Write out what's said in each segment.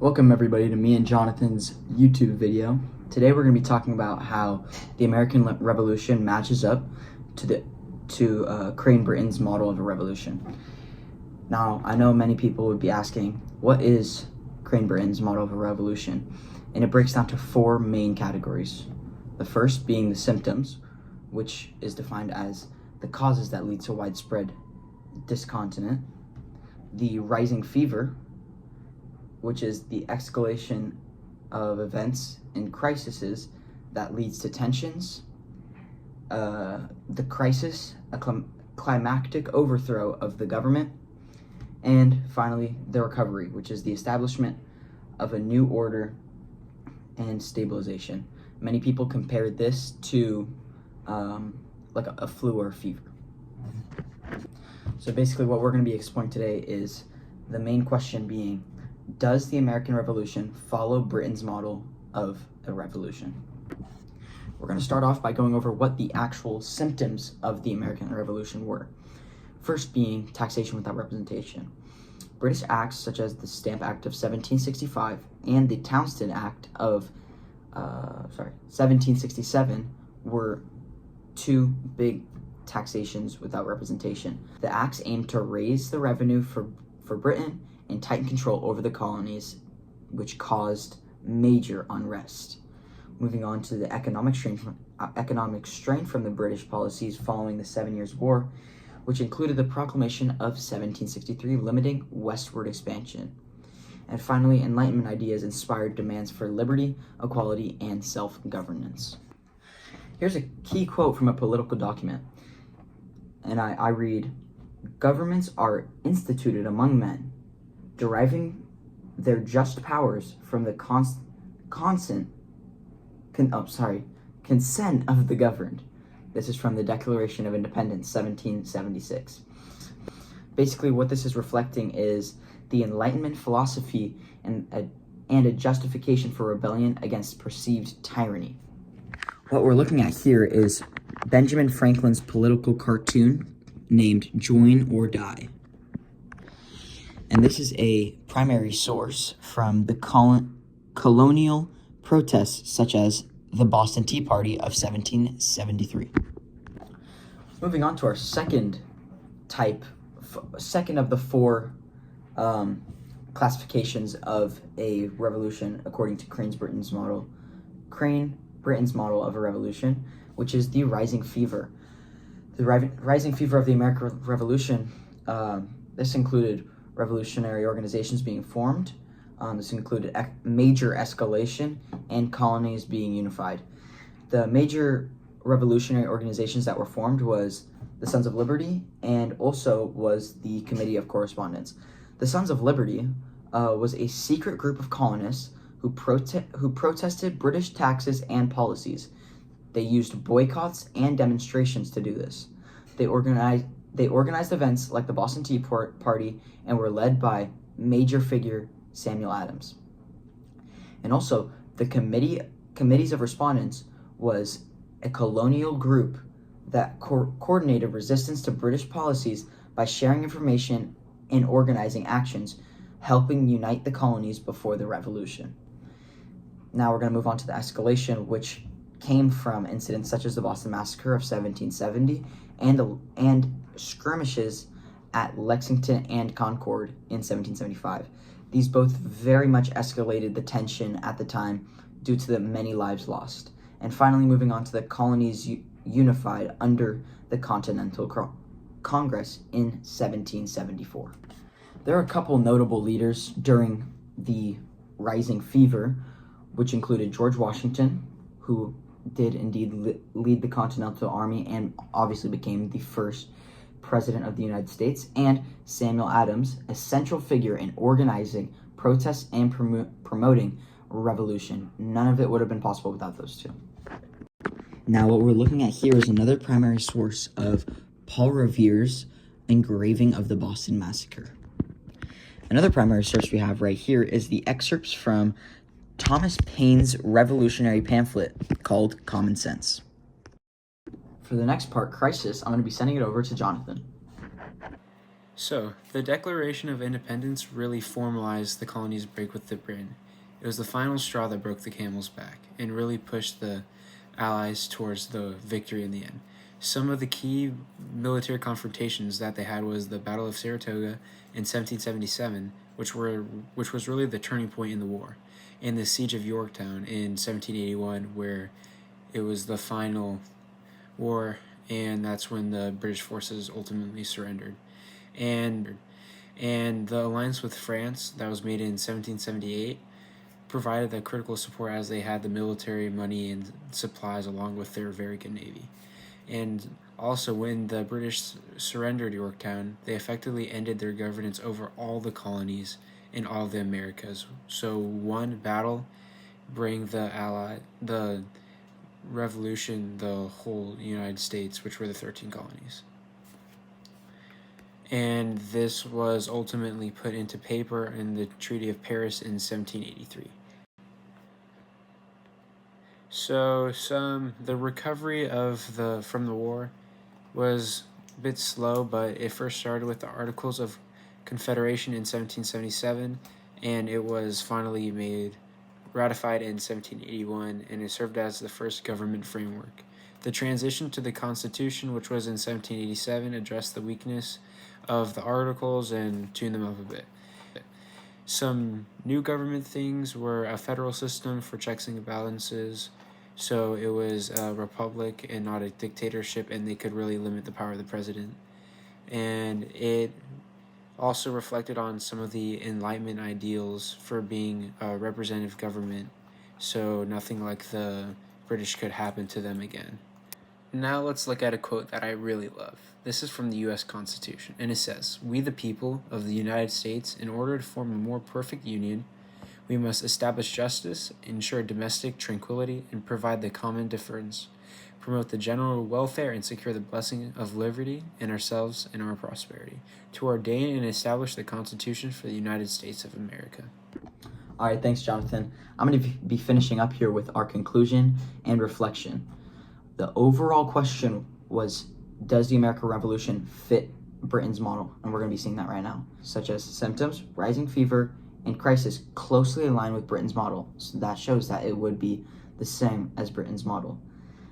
Welcome everybody to me and Jonathan's YouTube video. Today we're going to be talking about how the American Revolution matches up to Crane Britain's model of a revolution. Now, I know many people would be asking, what is Crane Britain's model of a revolution? And it breaks down to four main categories. The first being the symptoms, which is defined as the causes that lead to widespread discontent. The rising fever, which is the escalation of events and crises that leads to tensions. The crisis, a climactic overthrow of the government. And finally, the recovery, which is the establishment of a new order and stabilization. Many people compare this to like a flu or a fever. So basically what we're going to be exploring today is the main question being, does the American Revolution follow Britain's model of a revolution? We're going to start off by going over what the actual symptoms of the American Revolution were. First being taxation without representation. British acts such as the Stamp Act of 1765 and the Townshend Act of 1767 were two big taxations without representation. The acts aimed to raise the revenue for Britain and tighten control over the colonies, which caused major unrest. Moving on to the economic strain from the British policies following the 7 Years' War, which included the proclamation of 1763 limiting westward expansion. And finally, Enlightenment ideas inspired demands for liberty, equality, and self-governance. Here's a key quote from a political document, and I read, "Governments are instituted among men, deriving their just powers from the consent of the governed." This is from the Declaration of Independence, 1776. Basically, what this is reflecting is the Enlightenment philosophy and a justification for rebellion against perceived tyranny. What we're looking at here is Benjamin Franklin's political cartoon named Join or Die. And this is a primary source from the colonial protests such as the Boston Tea Party of 1773. Moving on to our second of the four classifications of a revolution according to Crane Britain's model of a revolution, which is the rising fever. The rising fever of the American Revolution, this included revolutionary organizations being formed. This included major escalation and colonies being unified. The major revolutionary organizations that were formed was the Sons of Liberty and also was the Committee of Correspondence. The Sons of Liberty was a secret group of colonists who protested British taxes and policies. They used boycotts and demonstrations to do this. They organized events like the Boston Tea Party and were led by major figure Samuel Adams. And also, the Committees of Respondents was a colonial group that coordinated resistance to British policies by sharing information and organizing actions, helping unite the colonies before the revolution. Now we're going to move on to the escalation, which came from incidents such as the Boston Massacre of 1770 and skirmishes at Lexington and Concord in 1775. These both very much escalated the tension at the time due to the many lives lost. And finally, moving on to the colonies unified under the Continental Congress in 1774. There are a couple notable leaders during the rising fever, which included George Washington, who did indeed lead the Continental Army and obviously became the first President of the United States, and Samuel Adams, a central figure in organizing protests and promoting revolution. None of it would have been possible without those two. Now what we're looking at here is another primary source of Paul Revere's engraving of the Boston Massacre. Another primary source we have right here is the excerpts from Thomas Paine's revolutionary pamphlet called Common Sense. For the next part, Crisis, I'm going to be sending it over to Jonathan. So, the Declaration of Independence really formalized the colony's break with Britain. It was the final straw that broke the camel's back and really pushed the Allies towards the victory in the end. Some of the key military confrontations that they had was the Battle of Saratoga in 1777, which was really the turning point in the war, and the Siege of Yorktown in 1781, where it was the final war, and that's when the British forces ultimately surrendered. And the alliance with France that was made in 1778 provided the critical support, as they had the military money and supplies along with their very good navy. And also, when the British surrendered Yorktown, they effectively ended their governance over all the colonies in all of the Americas. So one battle bring the revolution, the whole United States, which were the 13 colonies. And this was ultimately put into paper in the Treaty of Paris in 1783. So the recovery from the war was a bit slow, but it first started with the Articles of Confederation in 1777, and it was finally ratified in 1781, and it served as the first government framework. The transition to the Constitution, which was in 1787, addressed the weakness of the Articles and tuned them up a bit. Some new government things were a federal system for checks and balances, so it was a republic and not a dictatorship, and they could really limit the power of the president. And it also reflected on some of the Enlightenment ideals for being a representative government, so nothing like the British could happen to them again. Now let's look at a quote that I really love. This is from the U.S. Constitution, and it says, "We the people of the United States, in order to form a more perfect union, we must establish justice, ensure domestic tranquility, and provide the common defense, promote the general welfare, and secure the blessing of liberty in ourselves and our prosperity, to ordain and establish the Constitution for the United States of America." All right, thanks, Jonathan. I'm going to be finishing up here with our conclusion and reflection. The overall question was, does the American Revolution fit Britain's model? And we're going to be seeing that right now, such as symptoms, rising fever, and crisis closely align with Britain's model. So that shows that it would be the same as Britain's model.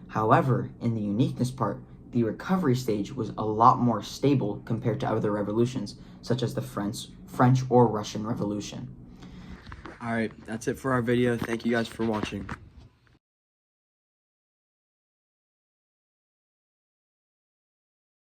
However, in the uniqueness part, the recovery stage was a lot more stable compared to other revolutions, such as the French or Russian Revolution. All right, that's it for our video. Thank you guys for watching.